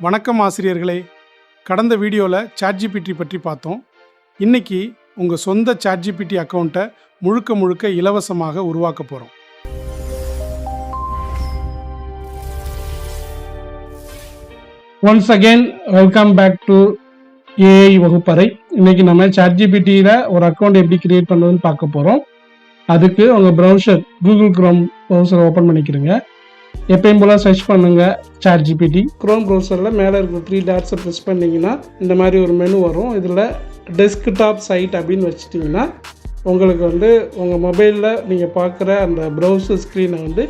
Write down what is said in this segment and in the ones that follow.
வணக்கம் ஆசிரியர்களே. கடந்த வீடியோவில் ChatGPT பற்றி பார்த்தோம். இன்னைக்கு உங்கள் சொந்த ChatGPT அக்கௌண்ட்டை முழுக்க இலவசமாக உருவாக்க போகிறோம். Once again welcome back to AI வகுப்பறை. இன்னைக்கு நம்ம ChatGPTயில் ஒரு அக்கௌண்ட் எப்படி கிரியேட் பண்ணுறதுன்னு பார்க்க போகிறோம். அதுக்கு உங்கள் ப்ரௌசர் கூகுள் குரோம் ப்ரௌசரை ஓப்பன் பண்ணிக்கிறங்க. எப்பயும் போல் சர்ச் பண்ணுங்கள் ChatGPT. குரோம் ப்ரௌசரில் மேலே இருக்கிற 3 டாட்ஸை ப்ரெஸ் பண்ணிங்கன்னா இந்த மாதிரி ஒரு மெனு வரும். இதில் டெஸ்க்டாப் சைட் அப்படின்னு வச்சிட்டிங்கன்னா உங்களுக்கு உங்கள் மொபைலில் நீங்கள் பார்க்குற அந்த ப்ரௌசர் ஸ்க்ரீனை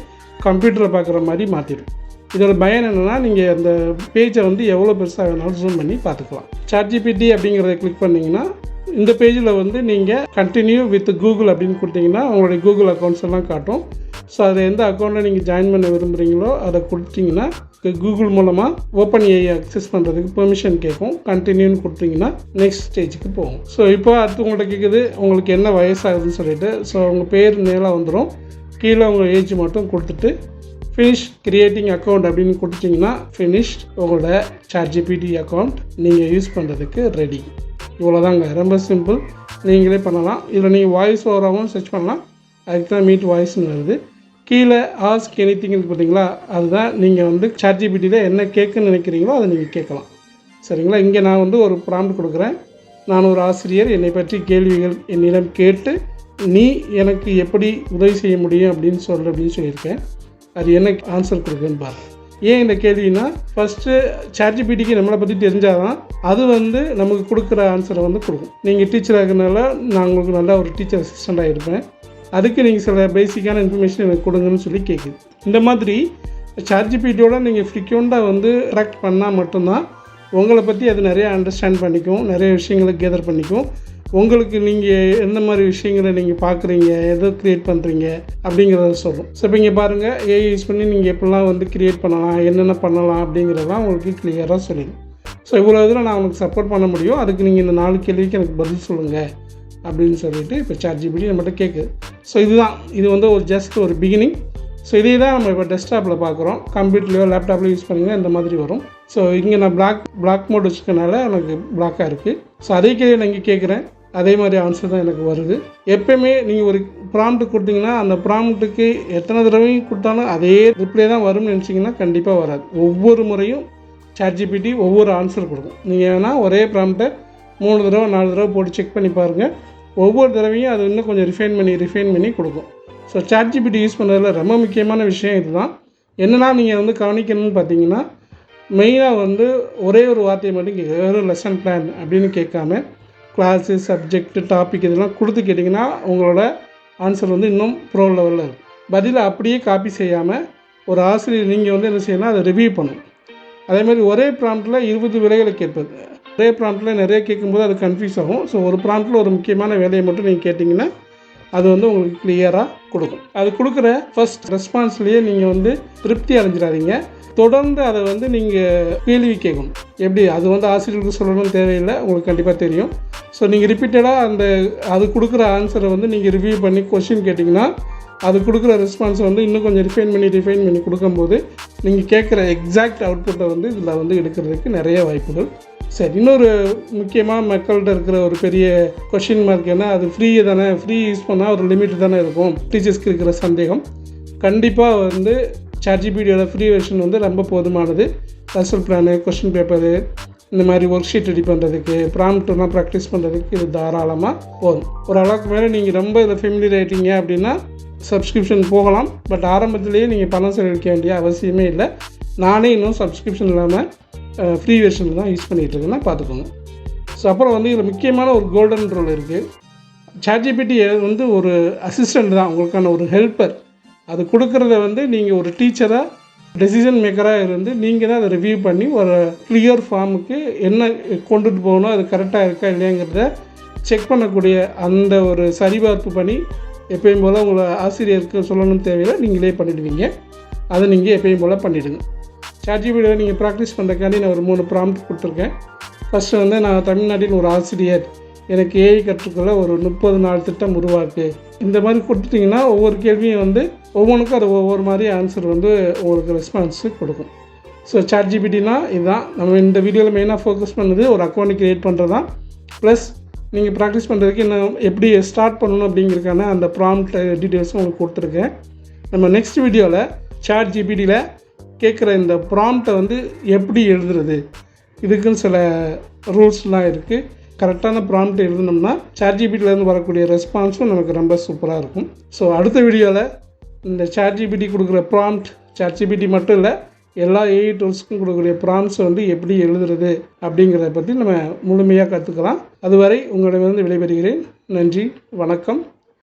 கம்ப்யூட்டரில் பார்க்குற மாதிரி மாற்றிடும். இதோட பயன் என்னென்னா, நீங்கள் அந்த பேஜை எவ்வளோ பெருசாக வேணாலும் ஜூம் பண்ணி பார்த்துக்கலாம். ChatGPT அப்படிங்கிறத கிளிக் பண்ணிங்கன்னா இந்த பேஜில் நீங்கள் கண்டினியூ வித் கூகுள் அப்படின்னு கொடுத்தீங்கன்னா உங்களுடைய கூகுள் அக்கௌண்ட்ஸ் எல்லாம் காட்டும். ஸோ அதை எந்த அக்கௌண்ட்டில் நீங்கள் ஜாயின் பண்ண விரும்புகிறீங்களோ அதை கொடுத்தீங்கன்னா கூகுள் மூலமாக ஓப்பன் ஏஐ அக்சஸ் பண்ணுறதுக்கு பெர்மிஷன் கேட்கும். கண்டினியூன்னு கொடுத்தீங்கன்னா நெக்ஸ்ட் ஸ்டேஜுக்கு போகும். ஸோ இப்போ அடுத்து உங்கள்கிட்ட கேட்குது உங்களுக்கு என்ன வயசாகுதுன்னு சொல்லிட்டு. ஸோ உங்கள் பேர் நேராக வந்துடும். கீழே உங்கள் ஏஜ் மட்டும் கொடுத்துட்டு ஃபினிஷ் கிரியேட்டிங் அக்கௌண்ட் அப்படின்னு கொடுத்தீங்கன்னா ஃபினிஷ்ட், உங்களோட ChatGPT அக்கௌண்ட் நீங்கள் யூஸ் பண்ணுறதுக்கு ரெடி. இவ்வளோதாங்க, ரொம்ப சிம்பிள். நீங்களே பண்ணலாம். இதில் நீங்கள் வாய்ஸ் ஓவராகவும் சர்ச் பண்ணலாம். அதுக்கு தான் மீட் வாய்ஸ்னு வருது. கீழே ஆஸ்க் எனிதிங்னு பார்த்தீங்களா, அதுதான் நீங்கள் ChatGPTயில் என்ன கேட்குன்னு நினைக்கிறீங்களோ அதை நீங்கள் கேட்கலாம். சரிங்களா? இங்கே நான் ஒரு ப்ராம்ப்ட் கொடுக்குறேன். நான் ஒரு ஆசிரியர், என்னை பற்றி கேள்விகள் என்னிடம் கேட்டு நீ எனக்கு எப்படி உதவி செய்ய முடியும் அப்படின்னு சொல்லியிருக்கேன். அது என்ன ஆன்சர் கொடுக்குன்னு பாருங்கள். ஏன் இந்த கேள்வினா, ஃபஸ்ட்டு ChatGPTக்கு நம்மளை பற்றி தெரிஞ்சால் தான் அது நமக்கு கொடுக்குற ஆன்சரை கொடுக்கும். நீங்கள் டீச்சராக இருக்கிறனால நான் உங்களுக்கு நல்லா ஒரு டீச்சர் அசிஸ்டண்ட்டாக இருப்பேன். அதுக்கு நீங்கள் சில பேசிக்கான இன்ஃபர்மேஷன் எனக்கு கொடுங்கன்னு சொல்லி கேட்குது. இந்த மாதிரி ChatGPTயோட நீங்கள் ஃப்ரீக்வெண்ட்டாக இன்ட்ராக்ட் பண்ணால் மட்டும்தான் உங்களை பற்றி அது நிறையா அண்டர்ஸ்டாண்ட் பண்ணிக்கும், நிறைய விஷயங்களை கேதர் பண்ணிக்கும். உங்களுக்கு நீங்கள் எந்த மாதிரி விஷயங்களை நீங்கள் பார்க்குறீங்க, எதோ க்ரியேட் பண்ணுறீங்க அப்படிங்கிறத சொல்லும். ஸோ இப்போ இங்கே பாருங்கள், ஏஐ யூஸ் பண்ணி நீங்கள் எப்படிலாம் க்ரியேட் பண்ணலாம், என்னென்ன பண்ணலாம் அப்படிங்கிறதெல்லாம் உங்களுக்கு கிளியராக சொல்லிடும். ஸோ இவ்வளோ இதில் நான் உங்களுக்கு சப்போர்ட் பண்ண முடியும். அதுக்கு நீங்கள் இந்த 4 கேள்விக்கு எனக்கு பதில் சொல்லுங்கள் அப்படின்னு சொல்லிட்டு இப்போ ChatGPT நம்மகிட்ட கேட்குது. ஸோ இது ஒரு ஜஸ்ட் ஒரு பிகினிங். ஸோ இதே தான் நம்ம இப்போ டெஸ்க்டாப்பில் பார்க்குறோம். கம்ப்யூட்டர்லையோ லேப்டாப்லையோ யூஸ் பண்ணிங்கன்னா இந்த மாதிரி வரும். ஸோ இங்கே நான் பிளாக் மோட் வச்சுக்கனால எனக்கு பிளாக்காக இருக்குது. ஸோ அதே கேள்வி நான் இங்கே கேட்குறேன், அதே மாதிரி ஆன்சர் தான் எனக்கு வருது. எப்போயுமே நீங்கள் ஒரு ப்ராம்ப்ட் கொடுத்தீங்கன்னா அந்த ப்ராம்ப்ட்டுக்கு எத்தனை தடவையும் கொடுத்தாலும் அதே ரிப்ளை தான் வரும்னு நினச்சிங்கன்னா கண்டிப்பாக வராது. ஒவ்வொரு முறையும் ChatGPT ஒவ்வொரு ஆன்சர் கொடுக்கும். நீங்கள் வேணால் ஒரே ப்ராம்ப்டை 3 தடவை 4 தடவை போட்டு செக் பண்ணி பாருங்கள். ஒவ்வொரு தடவையும் அது இன்னும் கொஞ்சம் ரிஃபைன் பண்ணி கொடுக்கும். ஸோ ChatGPT யூஸ் பண்ணுறதுல ரொம்ப முக்கியமான விஷயம் இதுதான். என்னென்னா நீங்கள் கவனிக்கணும்னு பார்த்தீங்கன்னா, மெயினாக ஒரே ஒரு வார்த்தையை மட்டும் வெறும் லெசன் பிளான் அப்படின்னு கேட்காம கிளாஸு, சப்ஜெக்ட், டாபிக் இதெல்லாம் கொடுத்து கேட்டிங்கன்னா உங்களோட ஆன்சர் இன்னும் ப்ரோ லெவலில் இருக்கும். பதிலை அப்படியே காப்பி செய்யாமல் ஒரு ஆசிரியர் நீங்கள் என்ன செய்யணும், அதை ரிவ்யூ பண்ணணும். அதே மாதிரி ஒரே ப்ராம்ப்டில் 20 விலைகளை கேட்பது. ஒரே ப்ராம்ப்டில் நிறைய கேட்கும்போது அது கன்ஃபியூஸ் ஆகும். ஸோ ஒரு ப்ராம்ப்டில் ஒரு முக்கியமான வேலையை மட்டும் நீங்கள் கேட்டிங்கன்னா அது உங்களுக்கு கிளியராக கொடுக்கும். அது கொடுக்குற ஃபர்ஸ்ட் ரெஸ்பான்ஸ்லேயே நீங்கள் திருப்தி அடைஞ்சிடாதீங்க. தொடர்ந்து அதை நீங்கள் கேள்வி கேட்கணும். எப்படி அது ஆசிரியர்களுக்கு சொல்லணும்னு தேவையில்லை, உங்களுக்கு கண்டிப்பாக தெரியும். ஸோ நீங்கள் ரிப்பீட்டடாக அது கொடுக்குற ஆன்சரை நீங்கள் ரிவ்யூ பண்ணி கொஸ்டின் கேட்டிங்கன்னா அது கொடுக்குற ரெஸ்பான்ஸை இன்னும் கொஞ்சம் ரிஃபைன் பண்ணி கொடுக்கும்போது நீங்கள் கேட்குற எக்ஸாக்ட் அவுட்புட்டை இதில் எடுக்கிறதுக்கு நிறைய வாய்ப்புகள். சரி, இன்னொரு முக்கியமாக மக்கள்கிட்ட இருக்கிற ஒரு பெரிய கொஷின் மார்க் என்ன, அது ஃப்ரீ யூஸ் பண்ணால் ஒரு லிமிட் தானே இருக்கும், டீச்சர்ஸ்க்கு இருக்கிற சந்தேகம். கண்டிப்பாக ChatGPTயோட ஃப்ரீ வெர்ஷன் ரொம்ப போதுமானது. லெசன் பிளானு, கொஷின் பேப்பரு, இந்த மாதிரி ஒர்க் ஷீட் ரெடி பண்ணுறதுக்கு, ப்ராம்ப்ட்லாம் ப்ராக்டிஸ் பண்ணுறதுக்கு இது தாராளமாக போதும். ஒரு அளவுக்கு மேலே நீங்கள் ரொம்ப இதை ஃபெமிலியர் ஆகிட்டீங்க அப்படின்னா சப்ஸ்கிரிப்ஷன் போகலாம். பட் ஆரம்பத்திலேயே நீங்கள் பணம் செலவழிக்க வேண்டிய அவசியமே இல்லை. நானே இன்னும் சப்ஸ்கிரிப்ஷன் இல்லாமல் ஃப்ரீ வெர்ஷனில் தான் யூஸ் பண்ணிகிட்ருக்கேன்னா பார்த்துக்கோங்க. ஸோ அப்புறம் இதில் முக்கியமான ஒரு கோல்டன் ரூல் இருக்குது. ChatGPT ஒரு அசிஸ்டண்ட் தான், உங்களுக்கான ஒரு ஹெல்ப்பர். அது கொடுக்குறத நீங்கள் ஒரு டீச்சராக, டெசிஷன் மேக்கராக இருந்து நீங்கள் தான் அதை ரிவ்யூ பண்ணி ஒரு கிளியர் ஃபார்முக்கு என்ன கொண்டுட்டு போகணும், அது கரெக்டாக இருக்கா இல்லையாங்கிறத செக் பண்ணக்கூடிய அந்த ஒரு சரிபார்ப்பு பண்ணி எப்பயும் போல் உங்களை ஆசிரியருக்கு சொல்லணும்னு தேவையில்லை, நீங்களே பண்ணிவிடுவீங்க. அதை நீங்கள் எப்பயும் போல் பண்ணிவிடுங்க. ChatGPTயில் நீங்கள் ப்ராக்டிஸ் பண்ணுறதுக்காண்டி நான் ஒரு 3 ப்ராம்ப்ட் கொடுத்துருக்கேன். ஃபஸ்ட்டு நான் தமிழ்நாட்டில் ஒரு ஆசிரியர், எனக்கு ஏஐ கற்றுக்கொள்ள ஒரு 30 நாள் திட்டம் உருவாக்கு. இந்த மாதிரி கொடுத்துட்டிங்கன்னா ஒவ்வொரு கேள்வியும் ஒவ்வொன்றுக்கும் அது ஒவ்வொரு மாதிரி ஆன்சர் உங்களுக்கு ரெஸ்பான்ஸு கொடுக்கும். ஸோ ChatGPTனா இதுதான். நம்ம இந்த வீடியோவில் மெயினாக ஃபோக்கஸ் பண்ணது ஒரு அக்கௌண்ட் க்ரியேட் பண்ணுறது தான். ப்ளஸ் நீங்கள் ப்ராக்டிஸ் பண்ணுறதுக்கு இன்னும் எப்படி ஸ்டார்ட் பண்ணணும் அப்படிங்கிறதுக்கான அந்த ப்ராம்ப்ட் டீட்டெயில்ஸும் உங்களுக்கு கொடுத்துருக்கேன். நம்ம நெக்ஸ்ட் வீடியோவில் ChatGPTயில் கேட்குற இந்த ப்ராம்ப்டை வந்து எப்படி எழுதுறது, இதுக்குன்னு சில ரூல்ஸ்லாம் இருக்குது. கரெக்டான ப்ராம்ப்ட் எழுதுனோம்னா ChatGPTலேருந்து வரக்கூடிய ரெஸ்பான்ஸும் நமக்கு ரொம்ப சூப்பராக இருக்கும். ஸோ அடுத்த வீடியோவில் இந்த ChatGPT கொடுக்குற ப்ராம்ப்ட், ChatGPT மட்டும் இல்லை எல்லா AI டூல்ஸ்க்கும் கொடுக்கக்கூடிய ப்ராம்ப்ட்ஸ் வந்து எப்படி எழுதுறது அப்படிங்கிறத பற்றி நம்ம முழுமையாக கற்றுக்கலாம். அதுவரை உங்களிடமிருந்து விடைபெறுகிறேன். நன்றி, வணக்கம்.